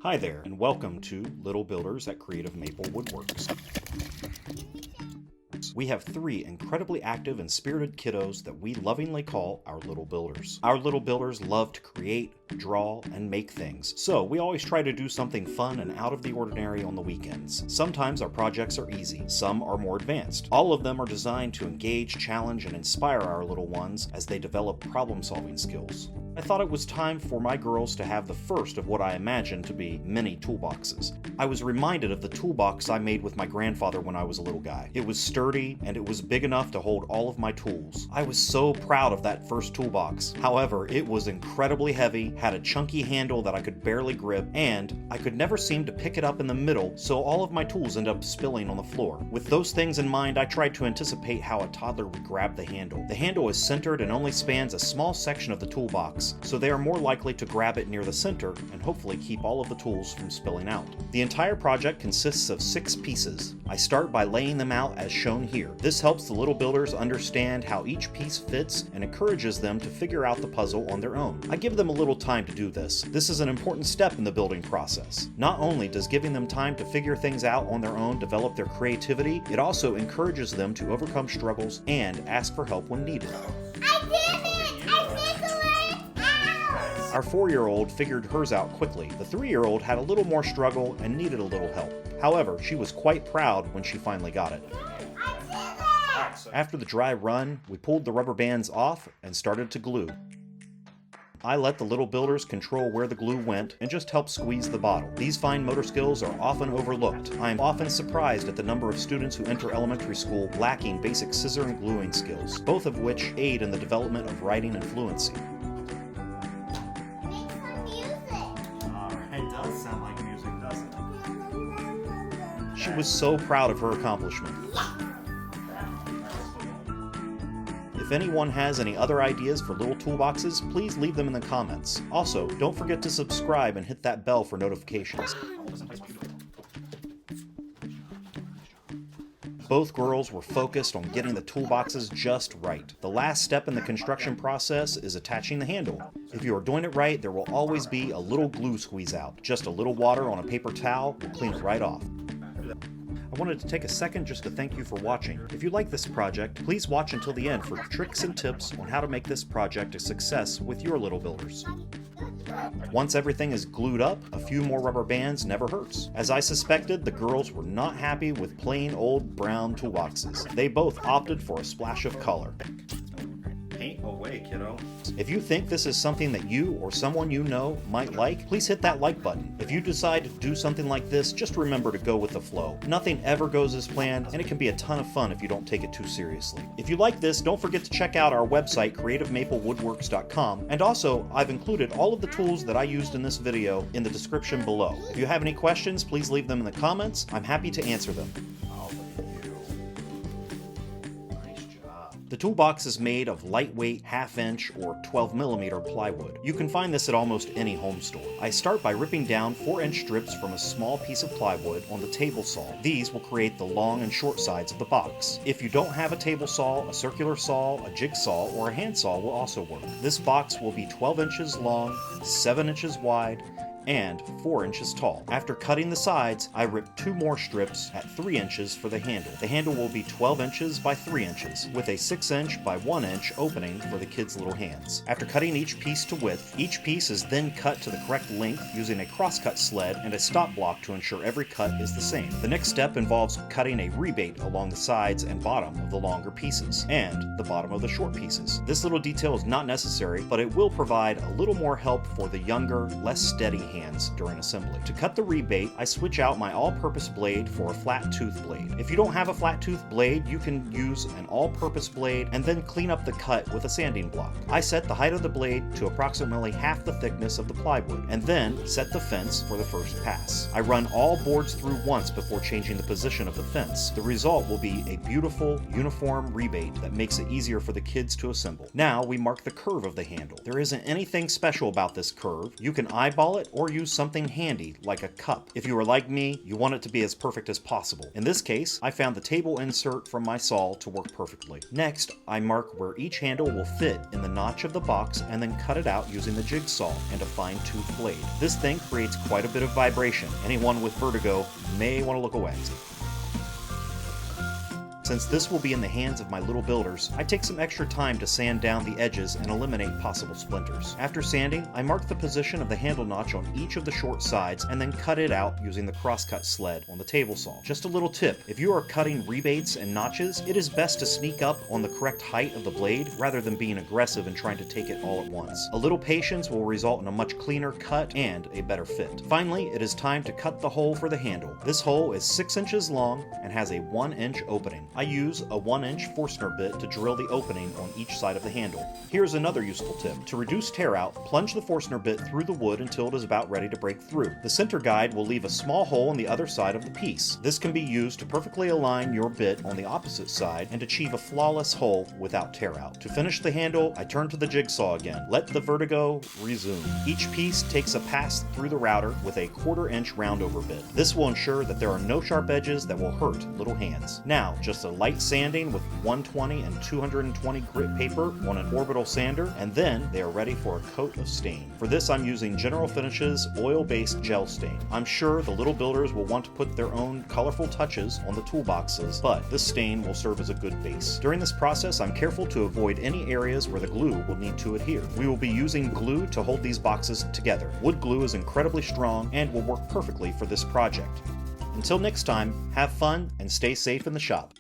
Hi there, and welcome to Little Builders at Creative Maple Woodworks. We have 3 incredibly active and spirited kiddos that we lovingly call our Little Builders. Our Little Builders love to create, draw, and make things, so we always try to do something fun and out of the ordinary on the weekends. Sometimes our projects are easy, some are more advanced. All of them are designed to engage, challenge, and inspire our little ones as they develop problem-solving skills. I thought it was time for my girls to have the first of what I imagined to be mini toolboxes. I was reminded of the toolbox I made with my grandfather when I was a little guy. It was sturdy, and it was big enough to hold all of my tools. I was so proud of that first toolbox. However, it was incredibly heavy, had a chunky handle that I could barely grip, and I could never seem to pick it up in the middle, so all of my tools ended up spilling on the floor. With those things in mind, I tried to anticipate how a toddler would grab the handle. The handle is centered and only spans a small section of the toolbox, so they are more likely to grab it near the center and hopefully keep all of the tools from spilling out. The entire project consists of 6 pieces. I start by laying them out as shown here. This helps the little builders understand how each piece fits and encourages them to figure out the puzzle on their own. I give them a little time to do this. This is an important step in the building process. Not only does giving them time to figure things out on their own develop their creativity, it also encourages them to overcome struggles and ask for help when needed. Our 4-year-old figured hers out quickly. The 3-year-old had a little more struggle and needed a little help. However, she was quite proud when she finally got it. After the dry run, we pulled the rubber bands off and started to glue. I let the little builders control where the glue went and just help squeeze the bottle. These fine motor skills are often overlooked. I am often surprised at the number of students who enter elementary school lacking basic scissor and gluing skills, both of which aid in the development of writing and fluency. She was so proud of her accomplishment. If anyone has any other ideas for little toolboxes, please leave them in the comments. Also, don't forget to subscribe and hit that bell for notifications. Both girls were focused on getting the toolboxes just right. The last step in the construction process is attaching the handle. If you are doing it right, there will always be a little glue squeeze out. Just a little water on a paper towel will clean it right off. I wanted to take a second just to thank you for watching. If you like this project, please watch until the end for tricks and tips on how to make this project a success with your little builders. Once everything is glued up, a few more rubber bands never hurts. As I suspected, the girls were not happy with plain old brown toolboxes. They both opted for a splash of color. Paint away, kiddo. If you think this is something that you or someone you know might like, please hit that like button. If you decide to do something like this, just remember to go with the flow. Nothing ever goes as planned, and it can be a ton of fun if you don't take it too seriously. If you like this, don't forget to check out our website, CreativeMapleWoodworks.com, and also, I've included all of the tools that I used in this video in the description below. If you have any questions, please leave them in the comments. I'm happy to answer them. The toolbox is made of lightweight 1/2-inch or 12mm plywood. You can find this at almost any home store. I start by ripping down 4-inch strips from a small piece of plywood on the table saw. These will create the long and short sides of the box. If you don't have a table saw, a circular saw, a jigsaw, or a handsaw will also work. This box will be 12 inches long, 7 inches wide, and 4 inches tall. After cutting the sides, I ripped 2 more strips at 3 inches for the handle. The handle will be 12 inches by 3 inches, with a 6-inch by 1 inch opening for the kids' little hands. After cutting each piece to width, each piece is then cut to the correct length using a cross-cut sled and a stop block to ensure every cut is the same. The next step involves cutting a rebate along the sides and bottom of the longer pieces, and the bottom of the short pieces. This little detail is not necessary, but it will provide a little more help for the younger, less steady hands during assembly. To cut the rebate, I switch out my all-purpose blade for a flat tooth blade. If you don't have a flat tooth blade, you can use an all-purpose blade and then clean up the cut with a sanding block. I set the height of the blade to approximately half the thickness of the plywood, and then set the fence for the first pass. I run all boards through once before changing the position of the fence. The result will be a beautiful, uniform rebate that makes it easier for the kids to assemble. Now we mark the curve of the handle. There isn't anything special about this curve. You can eyeball it or use something handy like a cup. If you are like me, you want it to be as perfect as possible. In this case, I found the table insert from my saw to work perfectly. Next, I mark where each handle will fit in the notch of the box and then cut it out using the jigsaw and a fine-tooth blade. This thing creates quite a bit of vibration. Anyone with vertigo may want to look away. Since this will be in the hands of my little builders, I take some extra time to sand down the edges and eliminate possible splinters. After sanding, I mark the position of the handle notch on each of the short sides and then cut it out using the crosscut sled on the table saw. Just a little tip, if you are cutting rebates and notches, it is best to sneak up on the correct height of the blade rather than being aggressive and trying to take it all at once. A little patience will result in a much cleaner cut and a better fit. Finally, it is time to cut the hole for the handle. This hole is 6 inches long and has a 1-inch opening. I use a 1-inch Forstner bit to drill the opening on each side of the handle. Here's another useful tip. To reduce tear out, plunge the Forstner bit through the wood until it is about ready to break through. The center guide will leave a small hole on the other side of the piece. This can be used to perfectly align your bit on the opposite side and achieve a flawless hole without tear out. To finish the handle, I turn to the jigsaw again. Let the vertigo resume. Each piece takes a pass through the router with a 1/4-inch roundover bit. This will ensure that there are no sharp edges that will hurt little hands. Now, just a light sanding with 120 and 220 grit paper on an orbital sander, and then they are ready for a coat of stain. For this, I'm using General Finishes oil-based gel stain. I'm sure the little builders will want to put their own colorful touches on the toolboxes, but this stain will serve as a good base. During this process, I'm careful to avoid any areas where the glue will need to adhere. We will be using glue to hold these boxes together. Wood glue is incredibly strong and will work perfectly for this project. Until next time, have fun and stay safe in the shop.